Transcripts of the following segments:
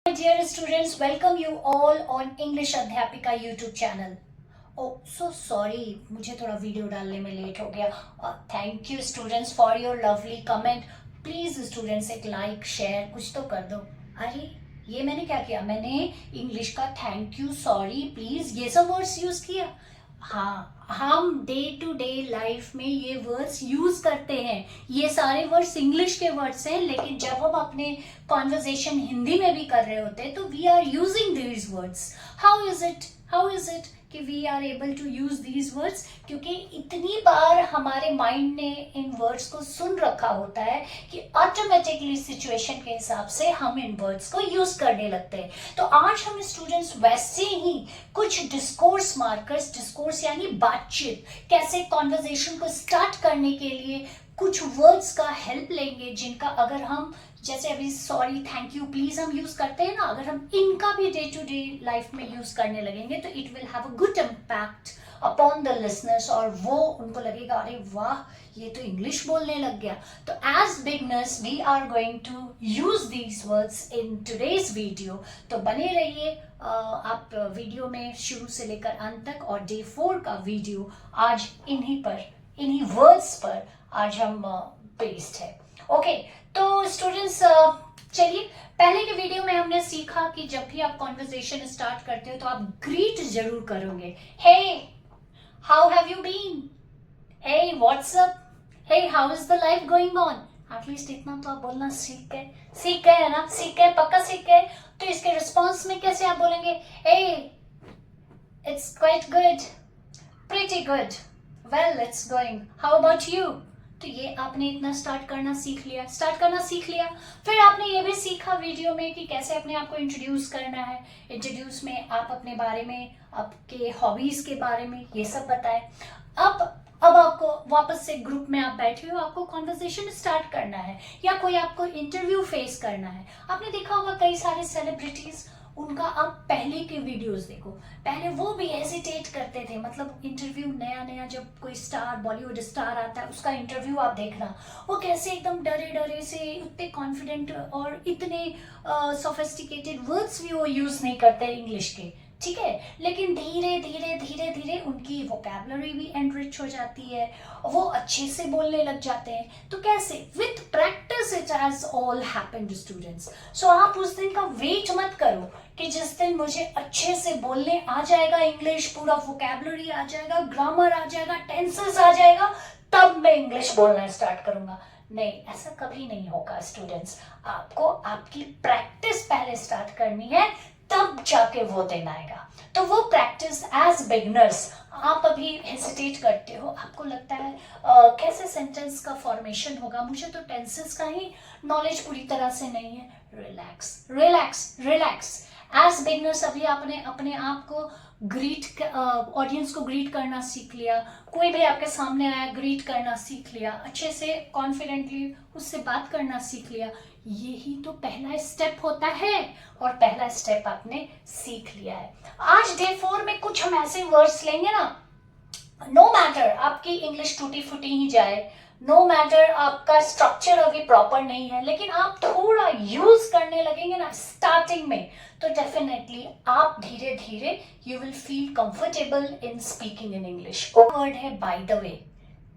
Dear students, welcome you all on English अध्यापिका YouTube channel. So sorry, मुझे थोड़ा video डालने में लेट हो गया. Thank you students for your lovely comment. Please students एक लाइक शेयर कुछ तो कर दो. अरे ये मैंने क्या किया? मैंने इंग्लिश का थैंक यू, सॉरी, प्लीज ये सब वर्ड्स यूज किया. हाँ, हम डे टू डे लाइफ में ये वर्ड्स यूज करते हैं. ये सारे वर्ड्स इंग्लिश के वर्ड्स हैं, लेकिन जब हम अपने कॉन्वर्जेशन हिंदी में भी कर रहे होते हैं तो we are using these words. How is it कि we are able to use these words? क्योंकि इतनी बार हमारे माइंड ने इन वर्ड्स को सुन रखा होता है कि ऑटोमेटिकली सिचुएशन के हिसाब से हम इन वर्ड्स को यूज करने लगते हैं. तो आज हम स्टूडेंट्स वैसे ही कुछ डिस्कोर्स मार्कर्स, डिस्कोर्स यानी बातचीत, कैसे कॉन्वर्जेशन को स्टार्ट करने के लिए कुछ वर्ड्स का हेल्प लेंगे, जिनका अगर हम जैसे अभी सॉरी, थैंक यू, प्लीज हम यूज करते हैं ना, अगर हम इनका भी डे टू डे लाइफ में यूज करने लगेंगे तो it will have a good impact upon the listeners, और वो उनको लगेगा अरे वाह, ये तो इंग्लिश बोलने लग गया. तो as beginners we are going to use these words in today's video. तो बने रहिए आप वीडियो में शुरू से लेकर अंत तक. और डे 4 का वीडियो आज इन्हीं वर्ड्स पर आज हम बेस्ड है. ओके, तो स्टूडेंट्स चलिए, पहले के वीडियो में हमने सीखा कि जब भी आप कॉन्वर्सेशन स्टार्ट करते हो तो आप ग्रीट जरूर करोगे. Hey, how have you been? Hey, what's up? Hey, how is the life going on? At least इतना तो आप बोलना सीख गए है ना? सीख गए, पक्का सीख गए. तो इसके रिस्पॉन्स में कैसे आप बोलेंगे? Hey, it's quite good, pretty good, well it's going, how about you? तो ये आपने इतना स्टार्ट करना सीख लिया. फिर आपने ये भी सीखा वीडियो में कि कैसे अपने आप को इंट्रोड्यूस करना है. इंट्रोड्यूस में आप अपने बारे में, आपके हॉबीज के बारे में ये सब बताएं. अब आपको वापस से ग्रुप में आप बैठे हो, आपको कॉन्वर्सेशन स्टार्ट करना है या कोई आपको इंटरव्यू फेस करना है. आपने देखा होगा कई सारे सेलिब्रिटीज, उनका आप पहले के वीडियोस देखो. पहले वो भी हेजिटेट करते थे, मतलब इंटरव्यू नया जब कोई स्टार, बॉलीवुड स्टार आता है, उसका इंटरव्यू आप देखना, वो कैसे एकदम डरे से, उतने कॉन्फिडेंट और इतने सोफिस्टिकेटेड वर्ड्स भी वो यूज नहीं करते इंग्लिश के, ठीक है. लेकिन धीरे उनकी वोकैबुलरी भी एनरिच हो जाती है, वो अच्छे से बोलने लग जाते हैं. तो कैसे? With practice it has all happened students. So आप उस दिन का वेट मत करो कि जिस दिन मुझे अच्छे से बोलने आ जाएगा इंग्लिश, पूरा वोकैबुलरी आ जाएगा, ग्रामर आ जाएगा, टेंसेस आ जाएगा, तब मैं इंग्लिश बोलना स्टार्ट करूंगा. नहीं, ऐसा कभी नहीं होगा स्टूडेंट्स. आपको आपकी प्रैक्टिस पहले स्टार्ट करनी है, तब जाके वो दिन आएगा. तो वो प्रैक्टिस एज बिगनर्स, आप अभी हेसिटेट करते हो, आपको लगता है कैसे सेंटेंस का फॉर्मेशन होगा, मुझे तो टेंसेस का ही नॉलेज पूरी तरह से नहीं है. रिलैक्स. एज बिगनर्स अभी आपने अपने आप को ऑडियंस को ग्रीट करना सीख लिया. कोई भी आपके सामने आया, ग्रीट करना सीख लिया, अच्छे से कॉन्फिडेंटली उससे बात करना सीख लिया. यही तो पहला स्टेप होता है, और पहला स्टेप आपने सीख लिया है. आज डे 4 में कुछ हम ऐसे वर्ड्स लेंगे ना, नो मैटर आपकी इंग्लिश टूटी फूटी ही जाए, नो मैटर आपका स्ट्रक्चर अभी प्रॉपर नहीं है, लेकिन आप थोड़ा यूज करने लगेंगे ना स्टार्टिंग में, तो डेफिनेटली आप धीरे धीरे you will feel comfortable in speaking in English. Word है बाय द वे.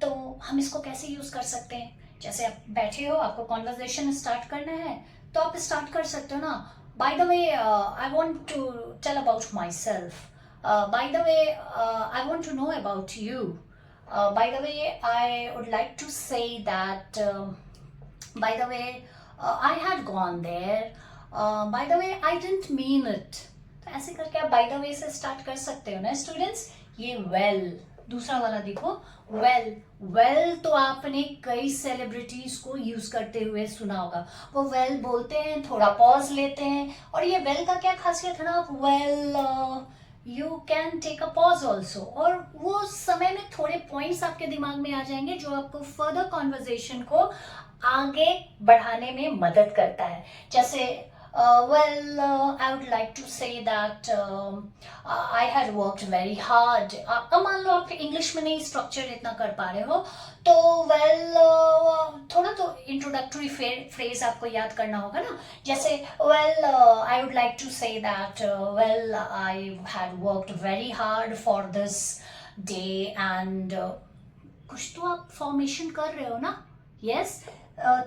तो हम इसको कैसे यूज कर सकते हैं? जैसे आप बैठे हो, आपको कॉन्वर्सेशन स्टार्ट करना है, तो आप स्टार्ट कर सकते हो ना, by the way I want to tell about myself, by the way I want to know about you, by the way I would like to say that by the way I had gone there, by the way I didn't mean it. तो ऐसे करके आप by the way से start कर सकते हो ना students. ये well, दूसरा वाला देखो, well तो आपने कई सेलिब्रिटीज को यूज करते हुए सुना होगा. वो well बोलते हैं, थोड़ा पॉज लेते हैं, और ये well का क्या खासियत है ना, आप well you can take a pause also, और वो समय में थोड़े पॉइंट्स आपके दिमाग में आ जाएंगे जो आपको फर्दर कॉन्वर्जेशन को आगे बढ़ाने में मदद करता है. जैसे I would like to say that I had worked very hard. अब मान लो आप इंग्लिश में नहीं स्ट्रक्चर इतना कर पा रहे हो, तो थोड़ा तो इंट्रोडक्टरी फ्रेज आपको याद करना होगा ना. जैसे I would like to say that I had worked very hard for this day and कुछ तो आप फॉर्मेशन कर रहे हो ना. Yes.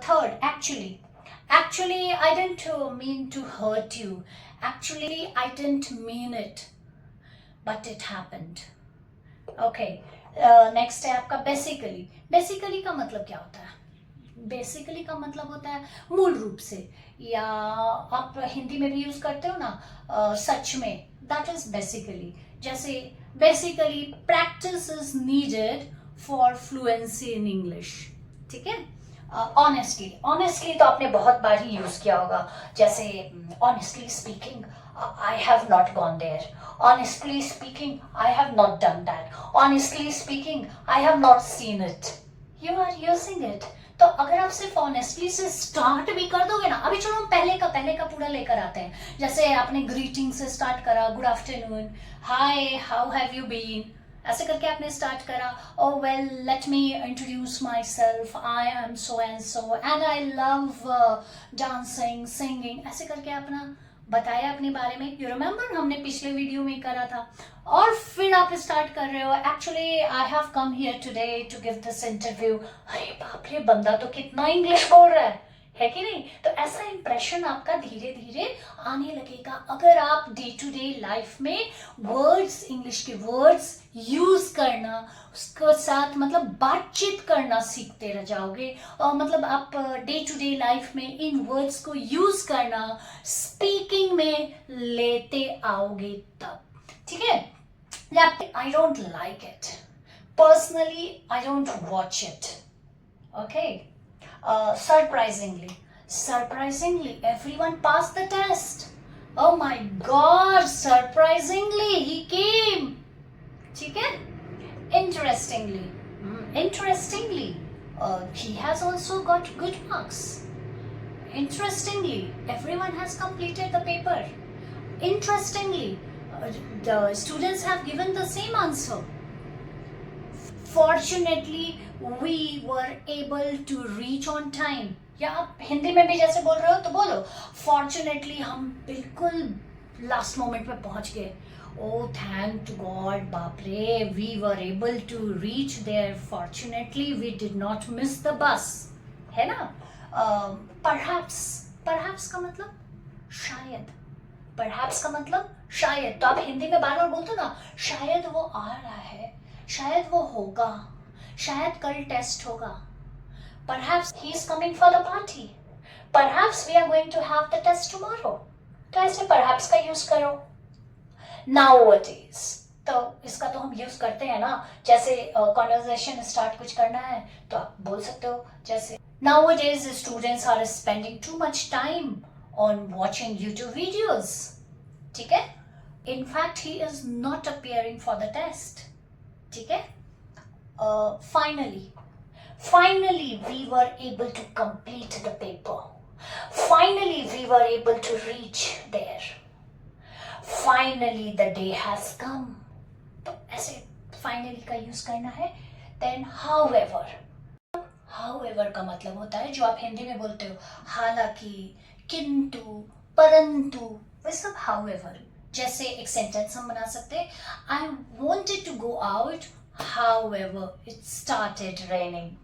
Third, actually I didn't mean to hurt you. Actually I didn't mean it, but it happened. Okay. Next है आपका basically. Basically का मतलब क्या होता है? बेसिकली का मतलब होता है मूल रूप से, या आप हिंदी में भी यूज करते हो ना, सच में. That is basically. जैसे basically practice is needed for fluency in English. ठीक है. ऑनेस्टली तो आपने बहुत बार ही यूज किया होगा. जैसे honestly speaking, I have not gone there. Honestly speaking, I have not done that. Honestly speaking, I have not seen it. You are using it. तो अगर आप सिर्फ ऑनेस्टली से स्टार्ट भी कर दोगे ना, अभी चलो हम पहले का पूरा लेकर आते हैं. जैसे आपने ग्रीटिंग से स्टार्ट करा, good afternoon, hi, how have you been, ऐसे करके आपने स्टार्ट करा. Oh well, let me introduce myself, I am so and I love dancing, singing, ऐसे करके अपना बताया अपने बारे में. यू रिमेम्बर, हमने पिछले वीडियो में करा था. और फिर आप स्टार्ट कर रहे हो, actually I have come here today to give this interview. अरे बाप रे, बंदा तो कितना इंग्लिश बोल रहा है कि नहीं? तो ऐसा इंप्रेशन आपका धीरे धीरे आने लगेगा अगर आप डे टू डे लाइफ में वर्ड्स, इंग्लिश के वर्ड्स यूज करना, उसके साथ मतलब बातचीत करना सीखते रह जाओगे. और मतलब आप डे टू डे लाइफ में इन वर्ड्स को यूज करना स्पीकिंग में लेते आओगे तब. ठीक है. I don't like it personally, I don't watch it. Okay. Surprisingly, everyone passed the test. Oh my God, surprisingly, he came. ठीक है? Interestingly, he has also got good marks. Interestingly, everyone has completed the paper. Interestingly, the students have given the same answer. Fortunately, we were able to reach on time. या आप हिंदी में भी जैसे बोल रहे हो तो बोलो, फॉर्चुनेटली हम बिल्कुल लास्ट मोमेंट पे पहुंच गए. ओ थैंक गॉड, बाप रे, we were able to reach there. Fortunately we did not miss the bus. है ना? परहैप्स का मतलब शायद. परहैप्स का मतलब शायद. तो आप हिंदी में बार बार बोलते हो ना, शायद वो आ रहा है, शायद वो होगा, शायद कल टेस्ट होगा. Perhaps he is coming for the party. Perhaps we are going to have the test tomorrow. तो ऐसे perhaps का यूज करो. Nowadays, तो इसका तो हम यूज करते हैं ना. जैसे कॉन्वर्सेशन स्टार्ट कुछ करना है तो आप बोल सकते हो जैसे, Nowadays students are spending too much time on watching YouTube videos. ठीक है. In fact, he is not appearing for the test. ठीक है. Finally, we were able to complete the paper. Finally, we were able to reach there. Finally, the day has come. तो ऐसे finally का use करना है. Then, however का मतलब होता है जो आप हिंदी में बोलते हो, हालांकि, किंतु, परंतु, वो सब however. जैसे एक सेंटेंस हम बना सकते हैं, I wanted to go out, however, it started raining.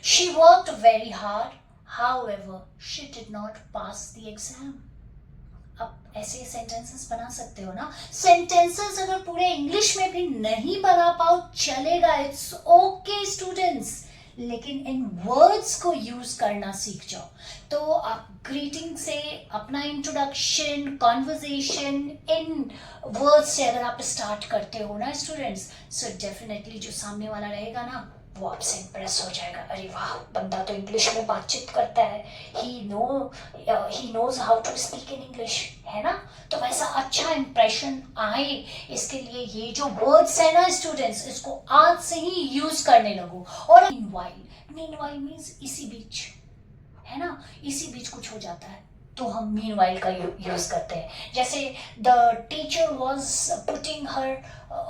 She worked very hard, however, she did not pass the exam. अब ऐसे सेंटेंसेस बना सकते हो ना. सेंटेंसेस अगर पूरे इंग्लिश में भी नहीं बना पाओ चलेगा, इट्स ओके स्टूडेंट्स, लेकिन इन वर्ड्स को यूज करना सीख जाओ. तो आप ग्रीटिंग से अपना इंट्रोडक्शन, कॉन्वर्जेशन इन वर्ड्स से अगर आप स्टार्ट करते हो ना स्टूडेंट्स, सो डेफिनेटली जो सामने वाला रहेगा ना वो आपसे इम्प्रेस हो जाएगा. अरे वाह, बंदा तो इंग्लिश में बातचीत करता है, he knows how to speak in English, है ना? तो वैसा अच्छा इंप्रेशन आए इसके लिए ये जो वर्ड्स है ना स्टूडेंट्स, इसको आज से ही यूज करने लगो. और मीनवाइल मीन्स इसी बीच, है ना? इसी बीच कुछ हो जाता है तो हम मीनवाइल का यूज करते हैं। जैसे the teacher was putting her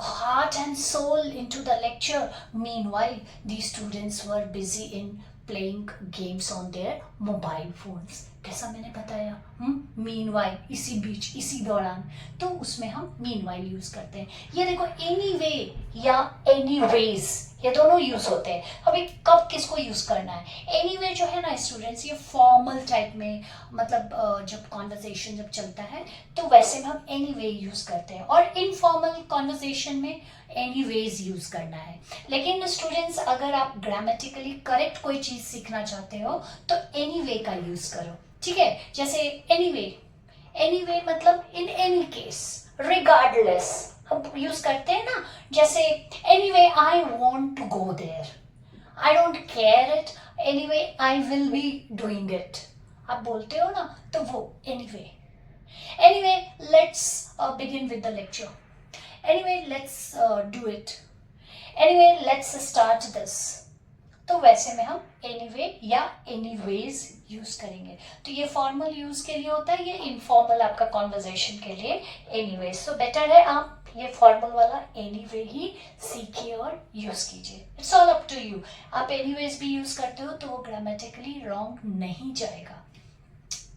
heart and soul into the lecture, meanwhile the students were busy in playing games on their mobile phones। कैसा मैंने बताया, मीनवाइल, इसी बीच, इसी दौरान, तो उसमें हम मीनवाइल यूज करते हैं। ये देखो, एनीवे या एनीवेज, ये दोनों यूज होते हैं। अभी कब किसको यूज करना है? एनीवे जो है ना स्टूडेंट्स, ये फॉर्मल टाइप में, मतलब जब कॉन्वर्सेशन जब चलता है तो वैसे में हम एनीवे यूज करते हैं, और इनफॉर्मल कॉन्वर्सेशन में एनीवेज यूज करना है। लेकिन स्टूडेंट्स, अगर आप ग्रामेटिकली करेक्ट कोई चीज सीखना चाहते हो तो एनीवे का यूज करो, ठीक है? जैसे एनीवे, एनीवे मतलब इन एनी केस, रिगार्डलेस, हम यूज करते हैं ना। जैसे anyway I want to go there, I don't care it, anyway I will be doing it, आप बोलते हो ना, तो वो anyway. Anyway, let's begin with the lecture. Anyway, let's do it. Anyway, let's start this. तो वैसे में हम एनीवे या एनीवेज यूज करेंगे। तो ये फॉर्मल यूज के लिए होता है, ये इनफॉर्मल आपका कॉन्वर्जेशन के लिए एनीवेज। तो बेटर है आप ये फॉर्मल वाला एनीवे ही सीखिए और यूज कीजिए। It's all up to you. आप एनीवेज भी यूज करते हो तो वो ग्रामेटिकली रॉन्ग नहीं जाएगा।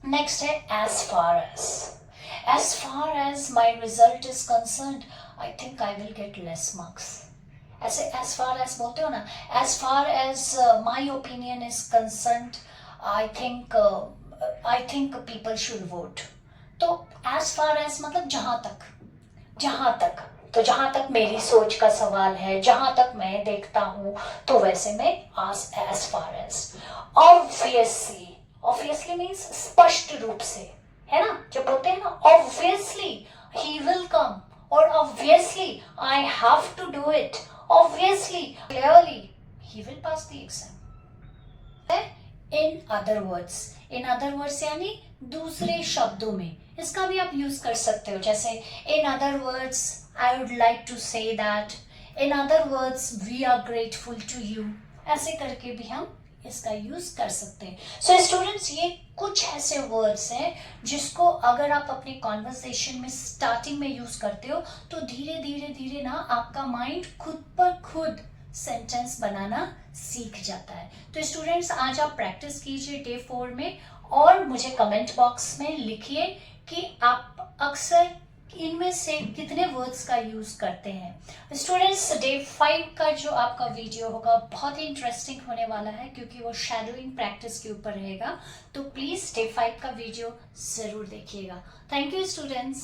नेक्स्ट है as far as. As far as my result is concerned, I think I will get less marks. ऐसे एज फार एज बोलते हो ना, as far as my opinion is concerned, I think people should vote. तो as far as मतलब जहां तक, जहां तक, तो जहां तक मेरी सोच का सवाल है, जहां तक मैं देखता हूं, तो वैसे में as far as. Obviously, obviously means स्पष्ट रूप से, है ना? जब बोलते हैं ना ऑब्वियसली ही विल कम, और obviously I have to do it, obviously, clearly, he will pass the exam. In other words, in other words यानी दूसरे शब्दों में, इसका भी आप यूज कर सकते हो। जैसे in other words, I would like to say that, in other words, we are grateful to you, ऐसे करके भी हम इसका यूज कर सकते हैं। सो स्टूडेंट्स, ये कुछ ऐसे वर्ड्स हैं जिसको अगर आप अपने कॉन्वर्सेशन में स्टार्टिंग में यूज करते हो तो धीरे धीरे धीरे ना आपका माइंड खुद पर खुद सेंटेंस बनाना सीख जाता है। तो स्टूडेंट्स, आज आप प्रैक्टिस कीजिए डे 4 में, और मुझे कमेंट बॉक्स में लिखिए कि आप अक्सर इनमें से कितने वर्ड्स का यूज करते हैं। स्टूडेंट्स, डे 5 का जो आपका वीडियो होगा बहुत ही इंटरेस्टिंग होने वाला है, क्योंकि वो शैडोइंग प्रैक्टिस के ऊपर रहेगा। तो प्लीज डे 5 का वीडियो जरूर देखिएगा। Thank you students.